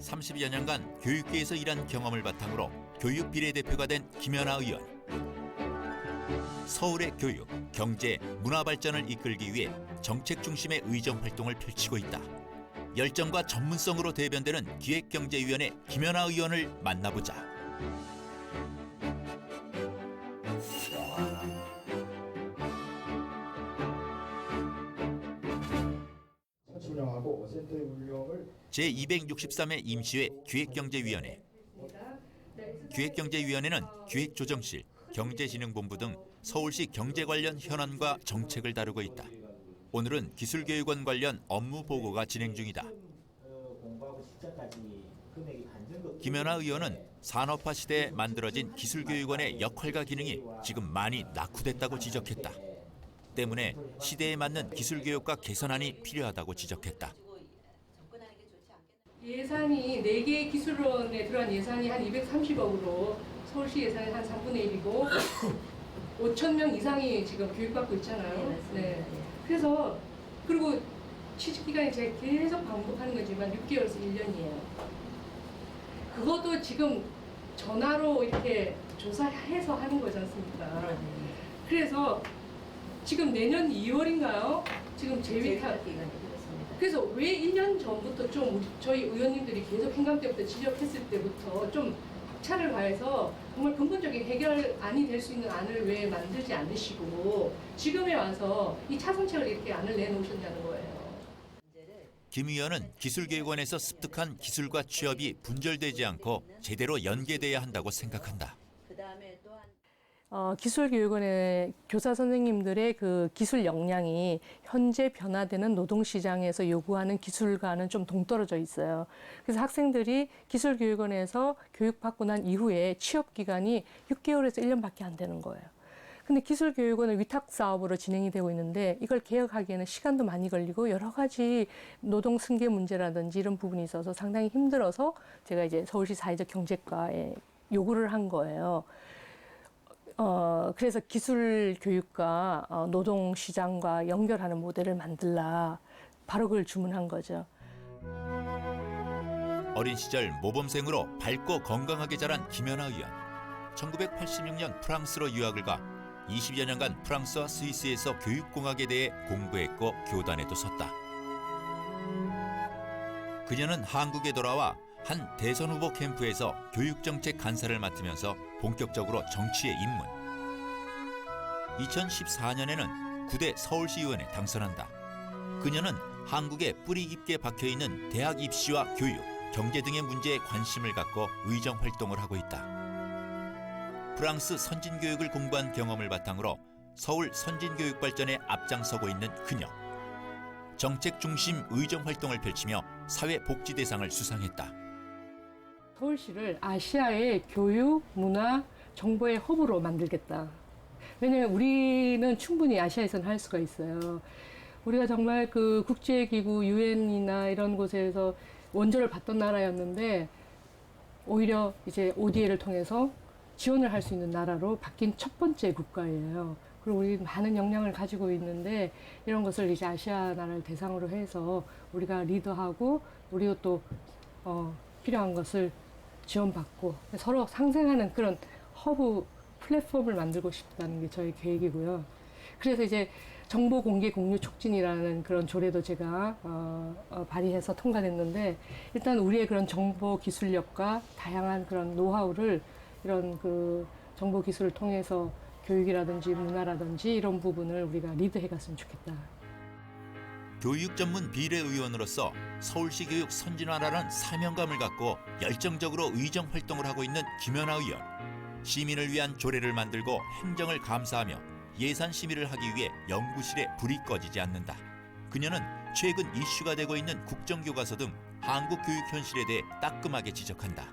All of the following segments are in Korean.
30여 년간 교육계에서 일한 경험을 바탕으로 교육 비례대표가 된 김연아 의원. 서울의 교육, 경제, 문화 발전을 이끌기 위해 정책 중심의 의정 활동을 펼치고 있다. 열정과 전문성으로 대변되는 기획경제위원회 김연아 의원을 만나보자. 제263회 임시회 기획경제위원회. 기획경제위원회는 기획조정실, 경제진흥본부 등 서울시 경제 관련 현안과 정책을 다루고 있다. 오늘은 기술교육원 관련 업무 보고가 진행 중이다. 김연아 의원은 산업화 시대에 만들어진 기술교육원의 역할과 기능이 지금 많이 낙후됐다고 지적했다. 때문에 시대에 맞는 기술교육과 개선안이 필요하다고 지적했다. 예산이 4개 기술원에 들어간 예산이 한 230억으로 서울시 예산의 한 3분의 1이고 5천 명 이상이 지금 교육받고 있잖아요. 네. 그래서 그리고 취직 기간이 제가 계속 반복하는 거지만 6개월에서 1년이에요. 그것도 지금 전화로 이렇게 조사해서 하는 거지 않습니까? 그래서 지금 내년 2월인가요? 지금 재위탁. 그래서 왜 1년 전부터 좀 저희 의원님들이 계속 행감 때부터 지적했을 때부터 좀 차를 가해서 정말 근본적인 해결안이 될 수 있는 안을 왜 만들지 않으시고 지금에 와서 이 차선책을 이렇게 안을 내놓으셨냐는 거예요. 김 의원은 기술교육원에서 습득한 기술과 취업이 분절되지 않고 제대로 연계돼야 한다고 생각한다. 기술교육원의 교사 선생님들의 그 기술 역량이 현재 변화되는 노동시장에서 요구하는 기술과는 좀 동떨어져 있어요. 그래서 학생들이 기술교육원에서 교육받고 난 이후에 취업기간이 6개월에서 1년밖에 안 되는 거예요. 근데 기술교육원은 위탁사업으로 진행이 되고 있는데 이걸 개혁하기에는 시간도 많이 걸리고 여러 가지 노동 승계 문제라든지 이런 부분이 있어서 상당히 힘들어서 제가 이제 서울시 사회적 경제과에 요구를 한 거예요. 그래서 기술 교육과 노동 시장과 연결하는 모델을 만들라. 바로 그걸 주문한 거죠. 어린 시절 모범생으로 밝고 건강하게 자란 김연아 의원. 1986년 프랑스로 유학을 가 20여 년간 프랑스와 스위스에서 교육공학에 대해 공부했고 교단에도 섰다. 그녀는 한국에 돌아와 한 대선 후보 캠프에서 교육정책 간사를 맡으면서 본격적으로 정치에 입문. 2014년에는 9대 서울시의원에 당선한다. 그녀는 한국에 뿌리 깊게 박혀있는 대학 입시와 교육, 경제 등의 문제에 관심을 갖고 의정 활동을 하고 있다. 프랑스 선진교육을 공부한 경험을 바탕으로 서울 선진교육 발전에 앞장서고 있는 그녀. 정책 중심 의정 활동을 펼치며 사회복지대상을 수상했다. 서울시를 아시아의 교육, 문화, 정보의 허브로 만들겠다. 왜냐하면 우리는 충분히 아시아에서는 할 수가 있어요. 우리가 정말 그 국제기구, 유엔이나 이런 곳에서 원조를 받던 나라였는데 오히려 이제 ODA를 통해서 지원을 할 수 있는 나라로 바뀐 첫 번째 국가예요. 그리고 우리 많은 역량을 가지고 있는데 이런 것을 이제 아시아 나라를 대상으로 해서 우리가 리더하고 우리도 또 필요한 것을 지원받고 서로 상생하는 그런 허브 플랫폼을 만들고 싶다는 게 저희 계획이고요. 그래서 이제 정보 공개 공유 촉진이라는 그런 조례도 제가 발의해서 통과됐는데 일단 우리의 그런 정보 기술력과 다양한 그런 노하우를 이런 그 정보 기술을 통해서 교육이라든지 문화라든지 이런 부분을 우리가 리드해 갔으면 좋겠다. 교육 전문 비례의원으로서 서울시 교육 선진화라는 사명감을 갖고 열정적으로 의정 활동을 하고 있는 김연아 의원. 시민을 위한 조례를 만들고 행정을 감사하며 예산 심의를 하기 위해 연구실에 불이 꺼지지 않는다. 그녀는 최근 이슈가 되고 있는 국정교과서 등 한국 교육 현실에 대해 따끔하게 지적한다.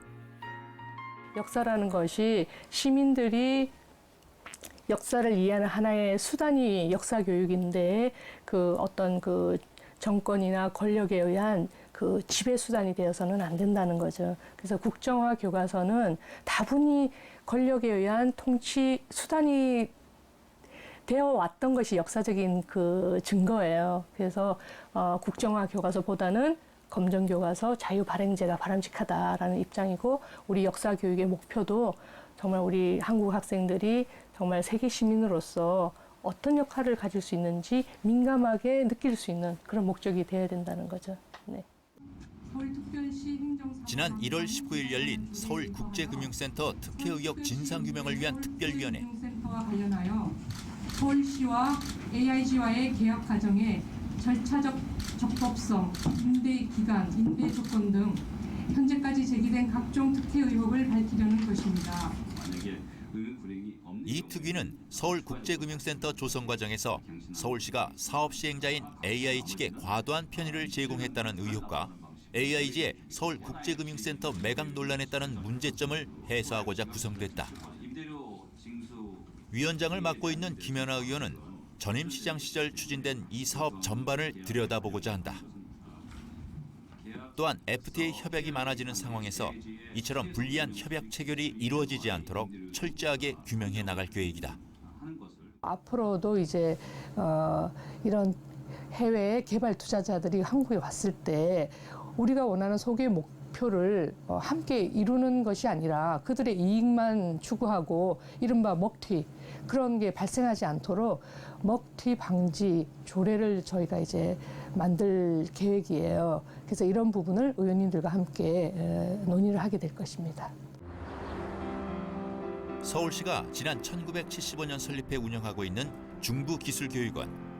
역사라는 것이 시민들이 역사를 이해하는 하나의 수단이 역사 교육인데 그 어떤 그 정권이나 권력에 의한 그 지배 수단이 되어서는 안 된다는 거죠. 그래서 국정화 교과서는 다분히 권력에 의한 통치 수단이 되어 왔던 것이 역사적인 그 증거예요. 그래서 국정화 교과서보다는 검정교과서 자유 발행제가 바람직하다라는 입장이고 우리 역사 교육의 목표도 정말 우리 한국 학생들이 정말 세계 시민으로서 어떤 역할을 가질 수 있는지 민감하게 느낄 수 있는 그런 목적이 되어야 된다는 거죠. 네. 지난 1월 19일 열린 서울국제금융센터 특혜의혹 진상규명을 위한 특별위원회. 금융센터와 관련하여 서울시와 AIG와의 계약 과정에 절차적 적법성, 임대 기간, 임대 조건 등 현재까지 제기된 각종 특혜 의혹을 밝히려는 것입니다. 이 특위는 서울국제금융센터 조성 과정에서 서울시가 사업 시행자인 AI 측에 과도한 편의를 제공했다는 의혹과 AIG의 서울국제금융센터 매각 논란에 따른 문제점을 해소하고자 구성됐다. 위원장을 맡고 있는 김연아 의원은 전임 시장 시절 추진된 이 사업 전반을 들여다보고자 한다. 또한 FTA 협약이 많아지는 상황에서 이처럼 불리한 협약 체결이 이루어지지 않도록 철저하게 규명해 나갈 계획이다. 앞으로도 이제 이런 해외 개발 투자자들이 한국에 왔을 때 우리가 원하는 소개 목표를 함께 이루는 것이 아니라 그들의 이익만 추구하고 이른바 먹튀 그런 게 발생하지 않도록 먹튀 방지 조례를 저희가 이제 만들 계획이에요. 그래서 이런 부분을 의원님들과 함께 논의를 하게 될 것입니다. 서울시가 지난 1975년 설립해 운영하고 있는 중부기술교육원.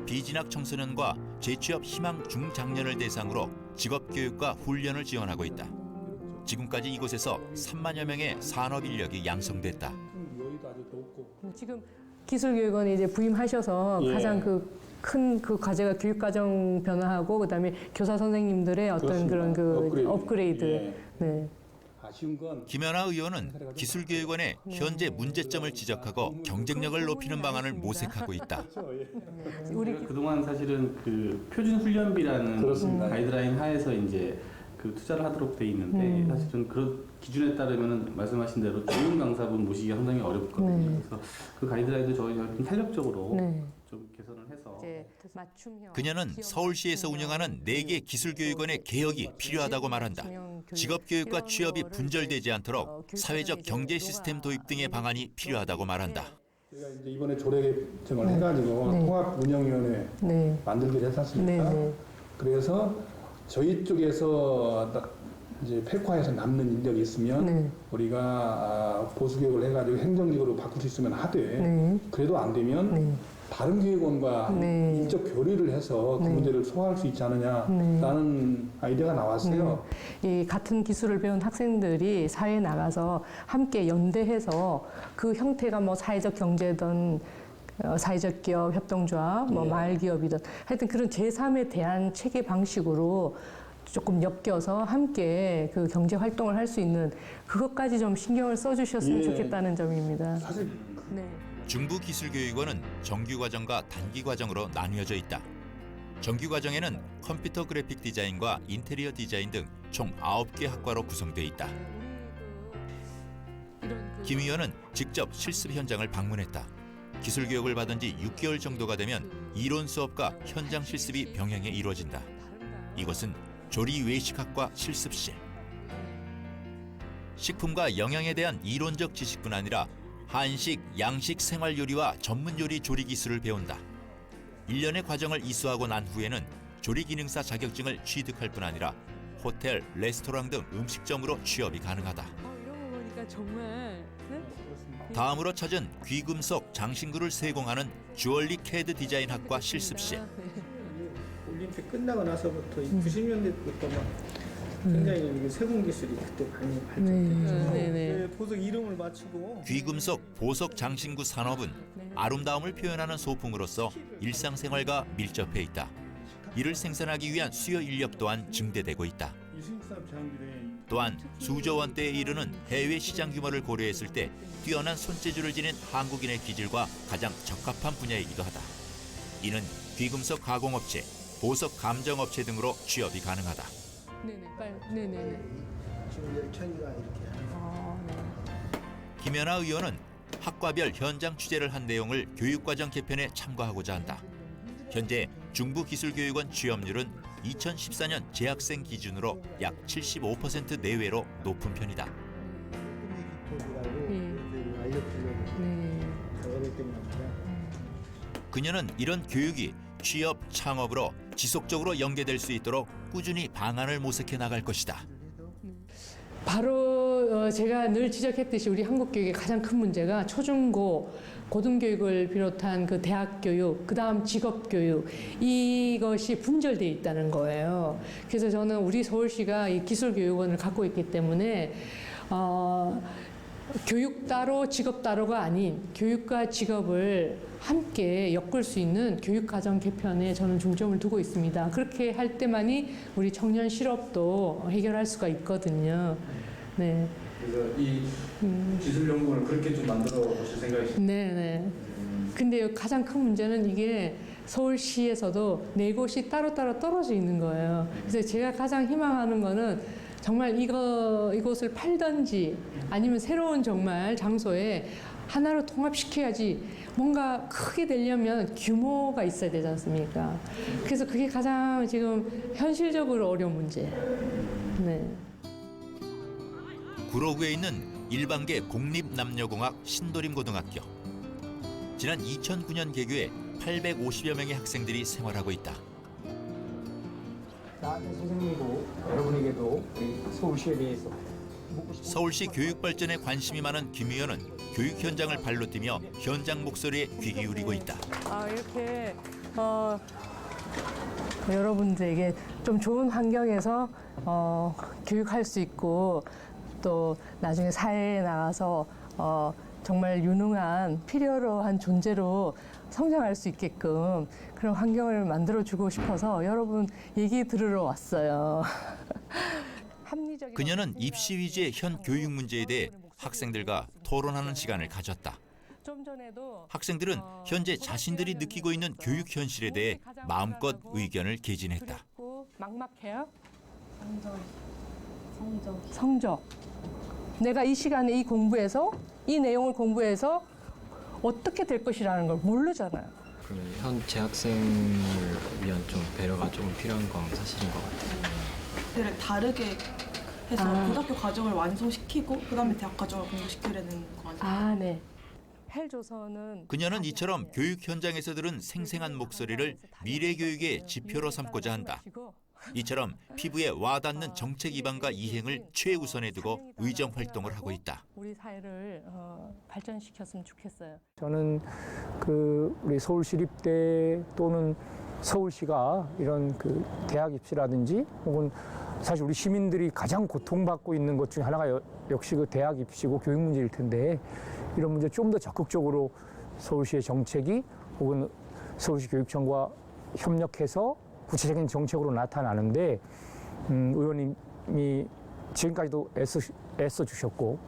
비진학 청소년과 재취업 희망 중장년을 대상으로 직업교육과 훈련을 지원하고 있다. 지금까지 이곳에서 3만여 명의 산업 인력이 양성됐다. 지금 기술교육원에 이제 부임하셔서 가장 큰 그 과제가 교육과정 변화하고 그다음에 교사 선생님들의 어떤 그런 그 업그레이드. 네. 김연아 의원은 기술교육원의 현재 문제점을 지적하고 경쟁력을 높이는 방안을 모색하고 있다. 우리 그동안 사실은 그 표준 훈련비라는 가이드라인 하에서 이제 그 투자를 하도록 돼 있는데 사실은 그런 기준에 따르면은 말씀하신 대로 전문 강사분 모시기 상당히 어렵거든요. 그래서 그 가이드라인도 저희가 좀 탄력적으로 좀 개선을 해서. 그녀는 서울시에서 운영하는 4개 기술교육원의 개혁이 필요하다고 말한다. 직업교육과 취업이 분절되지 않도록 사회적 경제 시스템 도입 등의 방안이 필요하다고 말한다. 저희가 이제 이번에 조례 개정을 해가지고 통합운영위원회 만들기로 했었습니까? 그래서 저희 쪽에서 딱 이제 폐과에서 남는 인력이 있으면 우리가 보수교육을 해가지고 행정직으로 바꿀 수 있으면 하되 그래도 안 되면 다른 교육원과 인적 교류를 해서 그 문제를 소화할 수 있지 않느냐라는 아이디어가 나왔어요. 이 같은 기술을 배운 학생들이 사회에 나가서 함께 연대해서 그 형태가 뭐 사회적 경제든 사회적 기업 협동조합, 뭐 마을 기업이든 하여튼 그런 제3에 대한 체계 방식으로 조금 엮여서 함께 그 경제 활동을 할 수 있는 그것까지 좀 신경을 써주셨으면 좋겠다는 점입니다. 사실 중부기술교육원은 정규과정과 단기과정으로 나뉘어져 있다. 정규과정에는 컴퓨터 그래픽 디자인과 인테리어 디자인 등 총 9개 학과로 구성되어 있다. 김 의원은 직접 실습 현장을 방문했다. 기술교육을 받은 지 6개월 정도가 되면 이론 수업과 현장 실습이 병행해 이루어진다. 이곳은 조리 외식학과 실습실. 식품과 영양에 대한 이론적 지식뿐 아니라 한식, 양식 생활 요리와 전문 요리 조리 기술을 배운다. 1년의 과정을 이수하고 난 후에는 조리 기능사 자격증을 취득할 뿐 아니라 호텔, 레스토랑 등 음식점으로 취업이 가능하다. 이런 거 보니까 정말 다음으로 찾은 귀금속 장신구를 세공하는 주얼리 캐드 디자인 학과 실습실. 올림픽 끝나고 나서부터 90년대부터 막 굉장히 세공 기술이 그때 많이 발전됐죠. 보석 이름을 맞추고 귀금속 보석 장신구 산업은 아름다움을 표현하는 소품으로서 일상생활과 밀접해 있다. 이를 생산하기 위한 수요 인력 또한 증대되고 있다. 또한 수조 원대에 이르는 해외 시장 규모를 고려했을 때 뛰어난 손재주를 지닌 한국인의 기질과 가장 적합한 분야이기도 하다. 이는 귀금속 가공업체, 보석 감정업체 등으로 취업이 가능하다. 지금 1000이가 이렇게. 김연아 의원은 학과별 현장 취재를 한 내용을 교육과정 개편에 참고하고자 한다. 현재 중부기술교육원 취업률은 2014년 재학생 기준으로 약 75% 내외로 높은 편이다. 그녀는 이런 교육이 취업, 창업으로 지속적으로 연계될 수 있도록 꾸준히 방안을 모색해 나갈 것이다. 바로 제가 늘 지적했듯이 우리 한국 교육의 가장 큰 문제가 초중고 고등교육을 비롯한 그 대학 교육, 그다음 직업 교육 이것이 분절돼 있다는 거예요. 그래서 저는 우리 서울시가 이 기술교육원을 갖고 있기 때문에 교육 따로 직업 따로가 아닌 교육과 직업을 함께 엮을 수 있는 교육과정 개편에 저는 중점을 두고 있습니다. 그렇게 할 때만이 우리 청년 실업도 해결할 수가 있거든요. 네. 그래서 이 기술연구원을 그렇게 좀 만들어 보실 생각이신가요? 네네. 근데 가장 큰 문제는 이게 서울시에서도 네 곳이 따로따로 떨어져 있는 거예요. 그래서 제가 가장 희망하는 거는 정말 이곳을 팔든지 아니면 새로운 정말 장소에 하나로 통합시켜야지 뭔가 크게 되려면 규모가 있어야 되지 않습니까? 그래서 그게 가장 지금 현실적으로 어려운 문제. 네. 구로구에 있는 일반계 공립남녀공학 신도림고등학교. 지난 2009년 개교에 850여 명의 학생들이 생활하고 있다. 나한테 선생님이고 여러분에게도 우리 서울시에 대해서 묻고 싶은 서울시 교육 발전에 관심이 많은 김 의원은 교육 현장을 발로 뛰며 현장 목소리에 귀 기울이고 있다. 이렇게 여러분들에게 좀 좋은 환경에서 교육할 수 있고 또 나중에 사회에 나가서 정말 유능한 필요로 한 존재로 성장할 수 있게끔 그런 환경을 만들어주고 싶어서 여러분 얘기 들으러 왔어요. 합리적인 그녀는 입시 위주의 현 교육 문제에 대해 학생들과 토론하는 시간을 가졌다. 좀 전에도 학생들은 현재 자신들이 느끼고 있는 교육 현실에 대해 마음껏 의견을 개진했다. 막막해요? 성적. 내가 이 시간에 이 내용을 공부해서 어떻게 될 것이라는 걸 모르잖아요. 그러면 현 재학생을 위한 좀 배려가 조금 필요한 건 사실인 것 같아요. 를 다르게 해서 고등학교 과정을 완성시키고 그다음에 대학 과정을 공부시키려는 거 아니에요? 네. 헬조선은 그녀는 이처럼 교육 현장에서 들은 생생한 목소리를 미래 교육의 지표로 삼고자 한다. 이처럼 피부에 와닿는 정책 입안과 이행을 최우선에 두고 의정 활동을 하고 있다. 우리 사회를 발전시켰으면 좋겠어요. 저는 우리 서울시립대 또는 서울시가 이런 대학 입시라든지 혹은 사실 우리 시민들이 가장 고통받고 있는 것 중에 하나가 역시 대학 입시고 교육 문제일 텐데 이런 문제 좀 더 적극적으로 서울시의 정책이 혹은 서울시 교육청과 협력해서 구체적인 정책으로 나타나는데 의원님이 지금까지도 애써 주셨고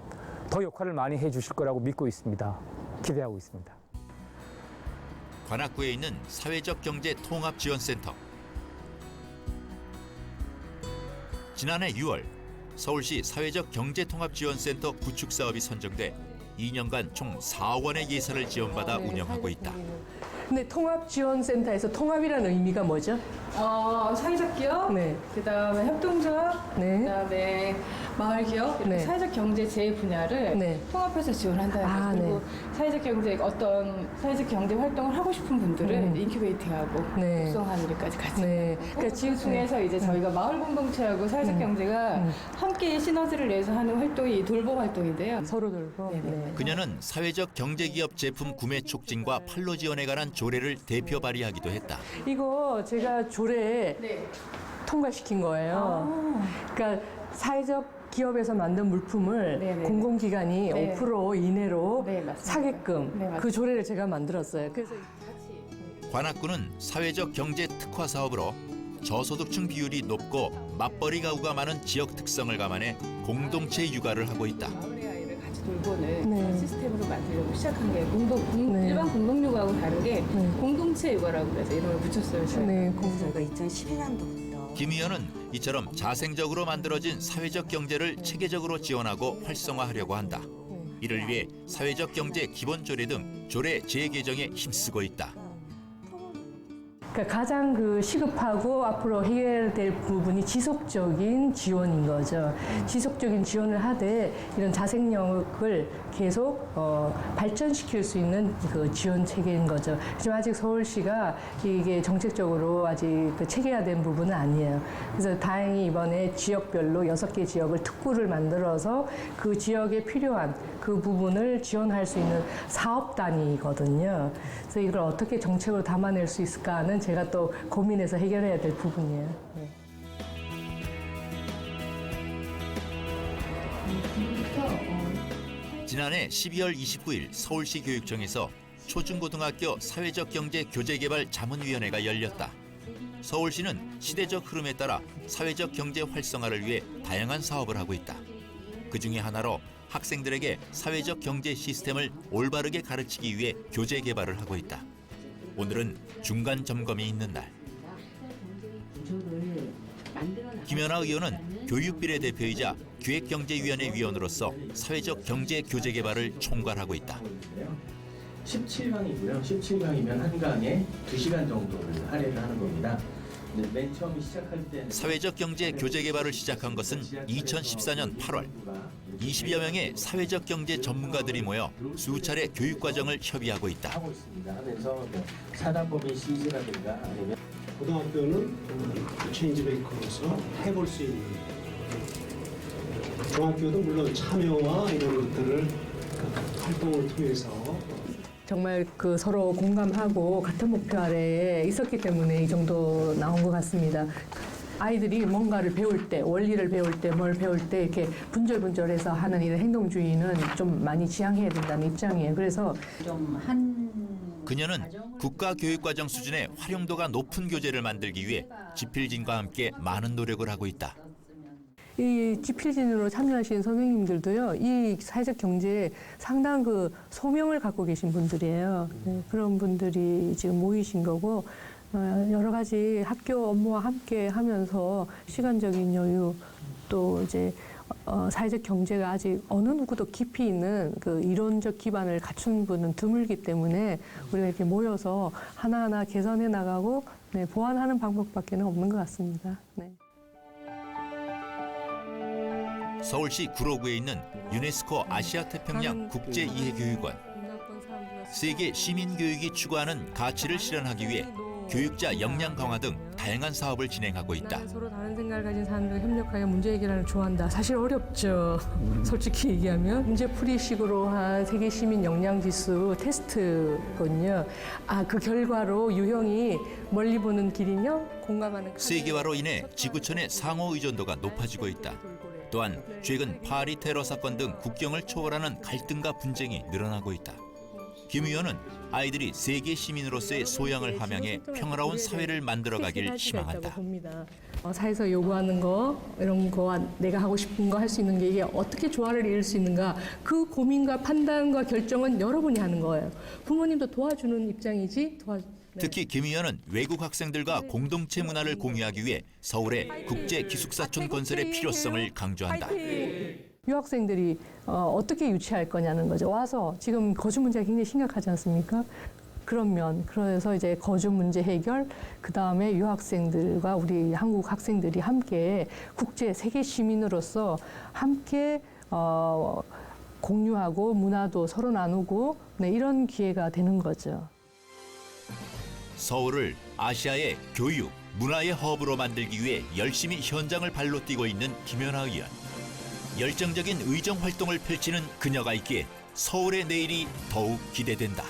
더 역할을 많이 해주실 거라고 믿고 있습니다. 기대하고 있습니다. 관악구에 있는 사회적 경제 통합 지원센터. 지난해 6월 서울시 사회적 경제 통합 지원센터 구축 사업이 선정돼 2년간 총 4억 원의 예산을 지원받아 운영하고 있다. 근데 통합지원센터에서 통합이라는 의미가 뭐죠? 사회적 기업, 네. 그다음에 협동조합, 네. 그다음에 마을 기업, 이렇게 네. 사회적 경제 제 분야를 네. 통합해서 지원한다는 거죠. 그리고 사회적 경제 어떤 사회적 경제 활동을 하고 싶은 분들을 인큐베이팅하고 네. 육성하는 일까지 같이. 네. 그러니까 지금 중에서 이제 저희가 마을 공동체하고 사회적 경제가 함께 시너지를 내서 하는 활동이 돌봄 활동인데요. 서로 돌보. 네. 그녀는 사회적 경제기업 제품 구매 촉진과 판로 지원에 관한 조례를 대표 발의하기도 했다. 이거 제가 조례에 네. 통과시킨 거예요. 그러니까 사회적 기업에서 만든 물품을 네네. 공공기관이 네. 5% 이내로 네, 맞습니다. 사게끔 네, 맞습니다. 그 조례를 제가 만들었어요. 그래서 관악구는 사회적 경제 특화 사업으로 저소득층 비율이 높고 맞벌이 가구가 많은 지역 특성을 감안해 공동체 육아를 하고 있다. 마을의 아이를 같이 돌보는 네. 그런 시스템으로 만들려고 시작한 게 네. 일반 공동육아하고 다르게 공동체 육아라고 그래서 이름을 붙였어요. 저희가. 네, 저희가 2012년도부터 김 의원은 이처럼 자생적으로 만들어진 사회적 경제를 체계적으로 지원하고 활성화하려고 한다. 이를 위해 사회적 경제 기본 조례 등 조례 재개정에 힘쓰고 있다. 그러니까 가장 그 시급하고 앞으로 해결될 부분이 지속적인 지원인 거죠. 지속적인 지원을 하되 이런 자생력을 계속 발전시킬 수 있는 그 지원 체계인 거죠. 하지만 아직 서울시가 이게 정책적으로 아직 그 체계화된 부분은 아니에요. 그래서 다행히 이번에 지역별로 6개 지역을 특구를 만들어서 그 지역에 필요한 그 부분을 지원할 수 있는 사업 단위거든요. 그래서 이걸 어떻게 정책으로 담아낼 수 있을까는 제가 또 고민해서 해결해야 될 부분이에요. 네. 지난해 12월 29일 서울시 교육청에서 초중고등학교 사회적 경제 교재 개발 자문위원회가 열렸다. 서울시는 시대적 흐름에 따라 사회적 경제 활성화를 위해 다양한 사업을 하고 있다. 그 중에 하나로 학생들에게 사회적 경제 시스템을 올바르게 가르치기 위해 교재 개발을 하고 있다. 오늘은 중간 점검이 있는 날. 김연아 의원은 교육비례대표이자 기획경제위원회 위원으로서 사회적 경제 교재 개발을 총괄하고 있다. 17강이고요. 17강이면 한 강에 2시간 정도를 할애를 하는 겁니다. 맨 처음 시작할 때 사회적 경제 교재 개발을 시작한 것은 2014년 8월. 20여 명의 사회적 경제 전문가들이 모여 수차례 교육 과정을 협의하고 있다. 하고 있습니다. 하면서 사단법인 CG라든가 아니면 고등학교는 체인지 메이커로서 해볼 수 있는, 중학교도 물론 참여와 이런 것들을 활동을 통해서 정말 그 서로 공감하고 같은 목표 아래에 있었기 때문에 이 정도 나온 것 같습니다. 아이들이 뭔가를 배울 때, 원리를 배울 때, 뭘 배울 때 이렇게 분절분절해서 하는 이런 행동주의는 좀 많이 지양해야 된다는 입장이에요. 그래서 그녀는 국가교육과정 수준의 활용도가 높은 교재를 만들기 위해 지필진과 함께 많은 노력을 하고 있다. 이 지필진으로 참여하신 선생님들도요, 이 사회적 경제에 상당한 그 소명을 갖고 계신 분들이에요. 네, 그런 분들이 지금 모이신 거고, 여러 가지 학교 업무와 함께 하면서 시간적인 여유, 또 이제 사회적 경제가 아직 어느 누구도 깊이 있는 그 이론적 기반을 갖춘 분은 드물기 때문에 우리가 이렇게 모여서 하나하나 개선해 나가고, 네, 보완하는 방법밖에는 없는 것 같습니다. 네. 서울시 구로구에 있는 유네스코 아시아 태평양 국제이해교육원. 세계 시민교육이 추구하는 가치를 실현하기 위해 교육자 역량 강화 등 다양한 사업을 진행하고 있다. 나는 서로 다른 생각을 가진 사람들과 협력하여 문제 해결하는 좋아한다. 사실 어렵죠. 솔직히 얘기하면 문제풀이식으로 한 세계 시민 역량 지수 테스트거든요. 그 결과로 유형이 멀리 보는 길이며 공감하는 세계화로 인해 지구촌의 상호 의존도가 높아지고 있다. 또한 최근 파리 테러 사건 등 국경을 초월하는 갈등과 분쟁이 늘어나고 있다. 김 의원은 아이들이 세계 시민으로서의 소양을 함양해 평화로운 사회를 만들어가길 희망한다. 사회에서 요구하는 거, 이런 거와 내가 하고 싶은 거 할 수 있는 게 이게 어떻게 조화를 이룰 수 있는가, 그 고민과 판단과 결정은 여러분이 하는 거예요. 부모님도 도와주는 입장이지 특히 김 의원은 외국 학생들과 공동체 문화를 공유하기 위해 서울의 국제기숙사촌 건설의 필요성을 강조한다. 유학생들이 어떻게 유치할 거냐는 거죠. 와서 지금 거주 문제가 굉장히 심각하지 않습니까? 그래서 이제 거주 문제 해결, 그 다음에 유학생들과 우리 한국 학생들이 함께 국제 세계 시민으로서 함께 공유하고 문화도 서로 나누고, 네, 이런 기회가 되는 거죠. 서울을 아시아의 교육, 문화의 허브로 만들기 위해 열심히 현장을 발로 뛰고 있는 김연아 의원. 열정적인 의정 활동을 펼치는 그녀가 있기에 서울의 내일이 더욱 기대된다.